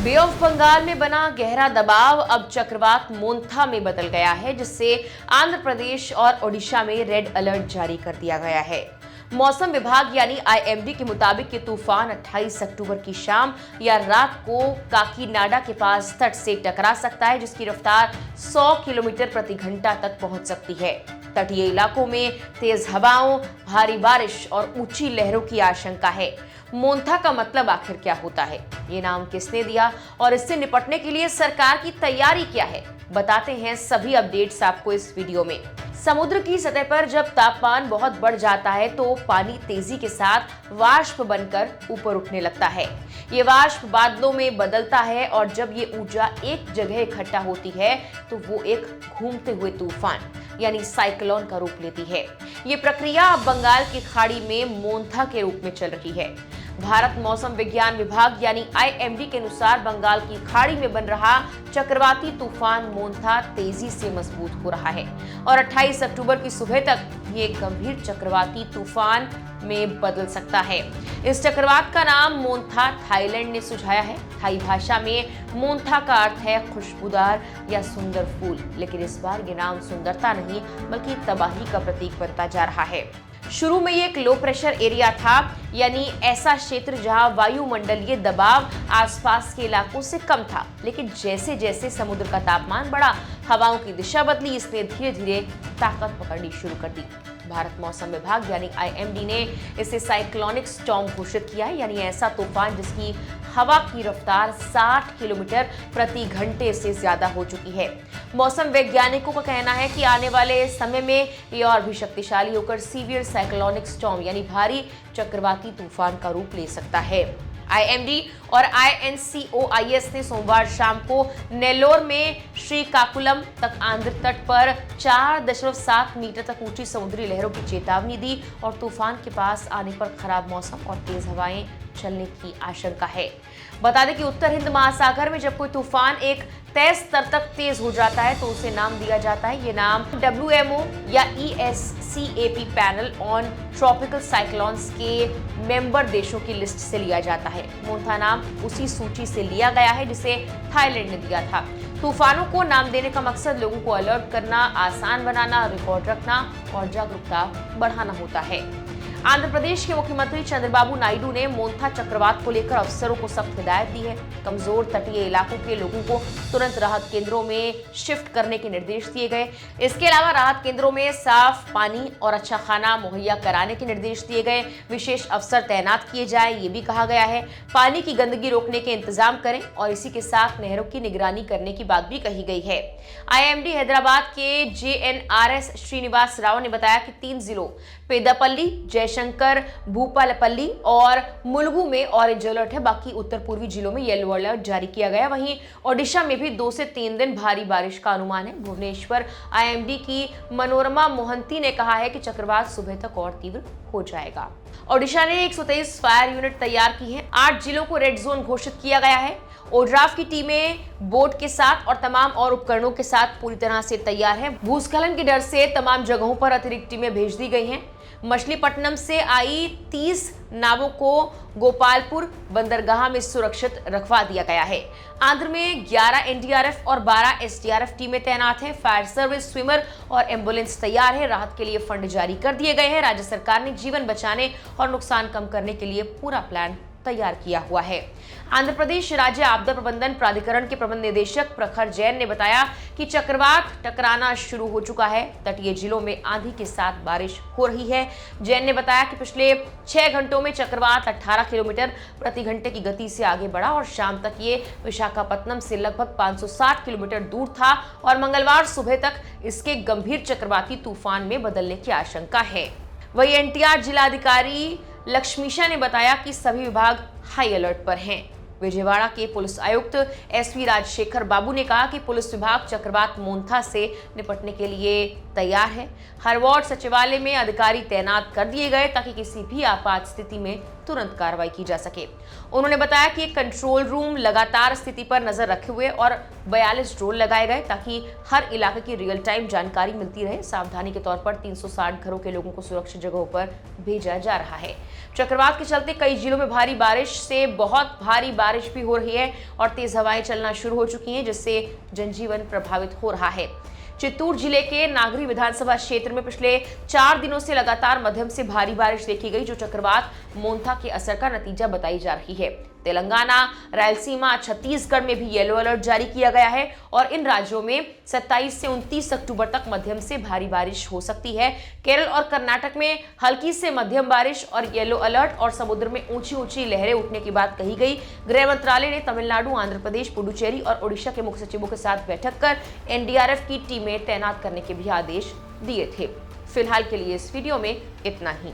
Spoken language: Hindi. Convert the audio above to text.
बे ऑफ बंगाल में बना गहरा दबाव अब चक्रवात मोंथा में बदल गया है, जिससे आंध्र प्रदेश और ओडिशा में रेड अलर्ट जारी कर दिया गया है। मौसम विभाग यानी आईएमडी के मुताबिक ये तूफान 28 अक्टूबर की शाम या रात को काकीनाडा के पास तट से टकरा सकता है, जिसकी रफ्तार 100 किलोमीटर प्रति घंटा तक पहुंच सकती है। तटीय इलाकों में तेज हवाओं, भारी बारिश और ऊंची लहरों की आशंका है। मोंथा का मतलब आखिर क्या होता है, ये नाम किसने दिया और इससे निपटने के लिए सरकार की तैयारी क्या है, बताते हैं सभी अपडेट्स आपको इस वीडियो में। समुद्र की सतह पर जब तापमान बहुत बढ़ जाता है तो पानी तेजी के साथ वाष्प बनकर ऊपर उठने लगता है। ये वाष्प बादलों में बदलता है और जब ये ऊर्जा एक जगह इकट्ठा होती है तो वो एक घूमते हुए तूफान यानी साइक्लोन का रूप लेती है। ये प्रक्रिया अब बंगाल की खाड़ी में मोंथा के रूप में चल रही है। भारत मौसम विज्ञान विभाग यानी आईएमडी के अनुसार बंगाल की खाड़ी में बन रहा चक्रवाती तूफान मोंथा तेजी से मजबूत हो रहा है और 28 अक्टूबर की सुबह तक ये एक गंभीर चक्रवाती तूफान में बदल सकता है। इस चक्रवात का नाम मोंथा थाईलैंड ने सुझाया है। थाई भाषा में मोंथा का अर्थ है खुशबूदार या सुंदर फूल, लेकिन इस बार ये नाम सुंदरता नहीं बल्कि तबाही का प्रतीक बनता जा रहा है। शुरू में ये एक लो प्रेशर एरिया था, यानी ऐसा क्षेत्र जहां वायुमंडलीय दबाव आसपास के इलाकों से कम था, लेकिन जैसे जैसे समुद्र का तापमान बढ़ा, हवाओं की दिशा बदली, इसने धीरे धीरे ताकत पकड़नी शुरू कर दी। भारत मौसम विभाग यानी आईएमडी ने इसे साइक्लोनिक स्टॉर्म घोषित किया है, यानी ऐसा तूफान जिसकी हवा की रफ्तार 60 किलोमीटर प्रति घंटे से ज्यादा हो चुकी है। मौसम वैज्ञानिकों का कहना है कि आने वाले समय में ये और भी शक्तिशाली होकर सीवियर साइक्लोनिक स्टॉर्म यानी भारी चक्रवाती तूफान का रूप ले सकता है। आईएमडी और आईएनसीओआईएस ने सोमवार शाम को नेल्लोर में श्रीकाकुलम तक आंध्र तट पर 4.7 मीटर तक ऊंची समुद्री लहरों की चेतावनी दी और तूफान के पास आने पर खराब मौसम और तेज हवाएं चलने की आशंका है। बता दें कि उत्तर हिंद महासागर में जब कोई तूफान एक तय स्तर तक तेज हो जाता है तो उसे नाम दिया जाता है। ये नाम WMO या ESCAP panel on tropical cyclones के मेंबर देशों की लिस्ट से लिया जाता है। मोंथा नाम उसी सूची से लिया गया है जिसे थाईलैंड ने दिया था। तूफानों को नाम देने का मकसद लोगों को अलर्ट करना, आसान बनाना, रिकॉर्ड रखना और जागरूकता बढ़ाना होता है। आंध्र प्रदेश के मुख्यमंत्री चंद्रबाबू नायडू ने मोंथा चक्रवात को लेकर अफसरों को सख्त हिदायत दी है। कमजोर तटीय इलाकों के लोगों को तुरंत राहत केंद्रों में शिफ्ट करने के निर्देश दिए गए। इसके अलावा राहत केंद्रों में साफ पानी और अच्छा खाना मुहैया कराने के निर्देश दिए गए। विशेष अफसर तैनात किए जाए, ये भी कहा गया है। पानी की गंदगी रोकने के इंतजाम करें और इसी के साथ नहरों की निगरानी करने की बात भी कही गई है। आईएमडी हैदराबाद के JNRS श्रीनिवास राव ने बताया कि 3 जिलों पेदापल्ली, जयशंकर, भूपालपल्ली और मुलुगु में ऑरेंज अलर्ट है। बाकी उत्तर पूर्वी जिलों में येलो अलर्ट जारी किया गया। वहीं ओडिशा में भी 2 से 3 दिन भारी बारिश का अनुमान है। भुवनेश्वर आईएमडी की मनोरमा मोहंती ने कहा है कि चक्रवात सुबह तक और तीव्र हो जाएगा। ओडिशा ने 123 फायर यूनिट तैयार की है। 8 जिलों को रेड जोन घोषित किया गया है। ओड्राफ की टीमें बोट के साथ और तमाम और उपकरणों के साथ पूरी तरह से तैयार है। भूस्खलन के डर से तमाम जगहों पर अतिरिक्त टीमें भेज दी गई हैं। मछलीपट्टनम से आई 30 नावों को गोपालपुर बंदरगाह में सुरक्षित रखवा दिया गया है। आंध्र में 11 एनडीआरएफ और 12 एसडीआरएफ टीमें तैनात हैं। फायर सर्विस, स्विमर और एम्बुलेंस तैयार है। राहत के लिए फंड जारी कर दिए गए हैं। राज्य सरकार ने जीवन बचाने और नुकसान कम करने के लिए पूरा प्लान तैयार किया हुआ है। आंध्र प्रदेश राज्य आपदा प्रबंधन प्राधिकरण के प्रबंध निदेशक प्रखर जैन ने बताया कि चक्रवात टकराना शुरू हो चुका है। तटीय जिलों में आंधी के साथ बारिश हो रही है। जैन ने बताया कि पिछले 6 घंटों में चक्रवात 18 किलोमीटर प्रति घंटे की गति से आगे बढ़ा और शाम तक ये विशाखापत्तनम से लगभग 560 किलोमीटर दूर था और मंगलवार सुबह तक इसके गंभीर चक्रवाती तूफान में बदलने की आशंका है। वहीं एनटीआर जिलाधिकारी लक्ष्मीशा ने बताया कि सभी विभाग हाई अलर्ट पर हैं। विजयवाड़ा के पुलिस आयुक्त एसवी राजशेखर बाबू ने कहा कि पुलिस विभाग चक्रवात मोंथा से निपटने के लिए तैयार है। हर वार्ड सचिवालय में अधिकारी तैनात कर दिए गए ताकि किसी भी आपात स्थिति में तुरंत कार्रवाई की जा सके। उन्होंने बताया कि कंट्रोल रूम लगातार स्थिति पर नजर रखे हुए और 42 ड्रोन लगाए गए ताकि हर इलाके की रियल टाइम जानकारी मिलती रहे। सावधानी के तौर पर 360 घरों के लोगों को सुरक्षित जगहों पर भेजा जा रहा है। चक्रवात के चलते कई जिलों में भारी बारिश से बहुत भारी बारिश भी हो रही है और तेज हवाएं चलना शुरू हो चुकी हैं, जिससे जनजीवन प्रभावित हो रहा है। चित्तूर जिले के नागरी विधानसभा क्षेत्र में पिछले 4 दिनों से लगातार मध्यम से भारी बारिश देखी गई, जो चक्रवात मोंथा के असर का नतीजा बताई जा रही है। तेलंगाना, रायलसीमा, छत्तीसगढ़ में भी येलो अलर्ट जारी किया गया है और इन राज्यों में 27 से 29 अक्टूबर तक मध्यम से भारी बारिश हो सकती है। केरल और कर्नाटक में हल्की से मध्यम बारिश और येलो अलर्ट और समुद्र में ऊंची ऊंची लहरें उठने की बात कही गई। गृह मंत्रालय ने तमिलनाडु, आंध्र प्रदेश, पुडुचेरी और ओडिशा के मुख्य सचिवों के साथ बैठक कर एनडीआरएफ की टीमें तैनात करने के भी आदेश दिए थे। फिलहाल के लिए इस वीडियो में इतना ही।